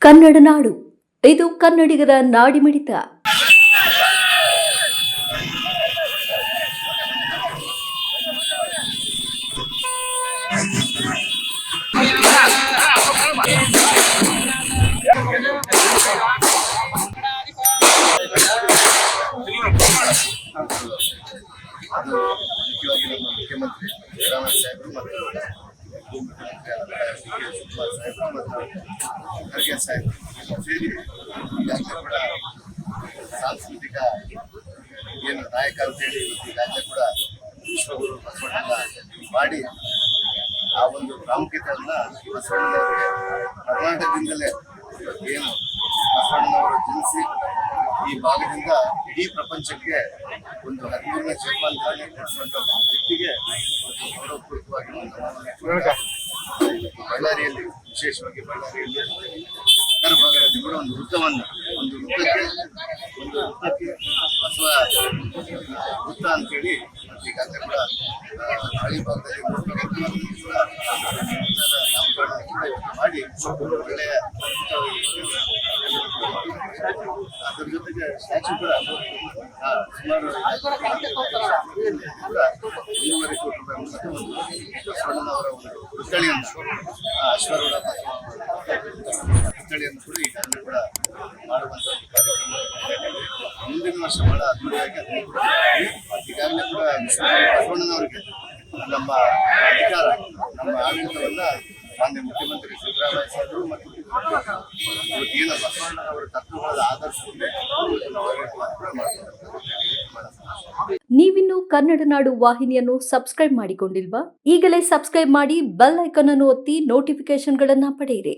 ಕನ್ನಡ ನಾಡು, ಇದು ಕನ್ನಡಿಗರ ನಾಡಿಮಿಡಿತ. ಅದು ಮುಖ್ಯವಾಗಿ ನಮ್ಮ ಮುಖ್ಯಮಂತ್ರಿ ಸಿದ್ದರಾಮಯ್ಯ ಸಾಹೇಬರು ಮತ್ತು ಶಿವಕುಮಾರ್ ಸಾಹೇಬರು ಮತ್ತು ಖರ್ಗೆ ಸಾಹೇಬರು ಸೇರಿ ಈಗಾಗಲೇ ಕೂಡ ಸಾಂಸ್ಕೃತಿಕ ಏನು ನಾಯಕ ಅಂತೇಳಿ ಈಗಾಗಲೇ ಕೂಡ ವಿಶ್ವಗುರು ಬಸವಣ್ಣನ ಮಾಡಿ ಆ ಒಂದು ಪ್ರಾಮುಖ್ಯತೆಯನ್ನು ಬಸವಣ್ಣನವರಿಗೆ ಕರ್ನಾಟಕದಿಂದಲೇ ಏನು ಬಸವಣ್ಣನವರು ಜನಿಸಿ ಈ ಭಾಗದಿಂದ ಇಡೀ ಪ್ರಪಂಚಕ್ಕೆ ಒಂದು 13ನೇ ಜನ್ಮಾಂತರನೇ ಕೊಡಿಸುವಂತ ವ್ಯಕ್ತಿಗೆ ಗೌರವಪೂರ್ವಕವಾಗಿ ಬಳ್ಳಾರಿಯಲ್ಲಿ ವಿಶೇಷವಾಗಿ ಬಳ್ಳಾರಿಯಲ್ಲಿ ಉತ್ತರ ಭಾಗದಲ್ಲಿ ಕೂಡ ಒಂದು ವೃತ್ತಕ್ಕೆ ಬಸವ ವೃತ್ತ ಅಂತೇಳಿ ಈಗಾಗಲೇ ಕೂಡ ಹಳ್ಳಿ ಭಾಗದಲ್ಲಿ ನಾಮಕರಣ ಮಾಡಿ ಒಳ್ಳೆಯ ಅದರ ಜೊತೆಗೆ ಸ್ಟ್ಯಾಚ್ಯೂ ಕೂಡ ಸುಮಾರು 1.5 ಕೋಟಿ ರೂಪಾಯಿ ಬಸವಣ್ಣನವರ ಒಂದು ಪುತ್ಥಳಿಯನ್ನು ಅಶ್ವಾರೂಢ ಪುತ್ಥಳಿಯನ್ನು ಕೂಡ ಈಗಾಗಲೇ ಕೂಡ ಮಾಡುವಂತ ಕಾರ್ಯಕ್ರಮ ಮುಂದಿನ ವರ್ಷ ಬಹಳ ಅದ್ದೂರಿಯಾಗಿ ಈಗಾಗಲೇ ಕೂಡ ಬಸವಣ್ಣನವರಿಗೆ ನಮ್ಮ ಅಧಿಕಾರ ನಮ್ಮ ಆಡಳಿತವನ್ನ ಮಾನ್ಯ ಮುಖ್ಯಮಂತ್ರಿ ಸಿದ್ದರಾಮಯ್ಯ ಸಾಹೇಬರು ಮತ್ತು ಏನು ಬಸವಣ್ಣನವರ ತತ್ವಗಳ ಆಧರಿಸಿಕೊಂಡು ನೀವಿನ್ನು ಕನ್ನಡ ನಾಡು ವಾಹಿನಿಯನ್ನು ಸಬ್ಸ್ಕ್ರೈಬ್ ಮಾಡಿಕೊಂಡಿಲ್ವಾ? ಈಗಲೇ ಸಬ್ಸ್ಕ್ರೈಬ್ ಮಾಡಿ ಬೆಲ್ ಐಕಾನ್ ಅನ್ನು ಒತ್ತಿ ನೋಟಿಫಿಕೇಶನ್ಗಳನ್ನ ಪಡೆಯಿರಿ.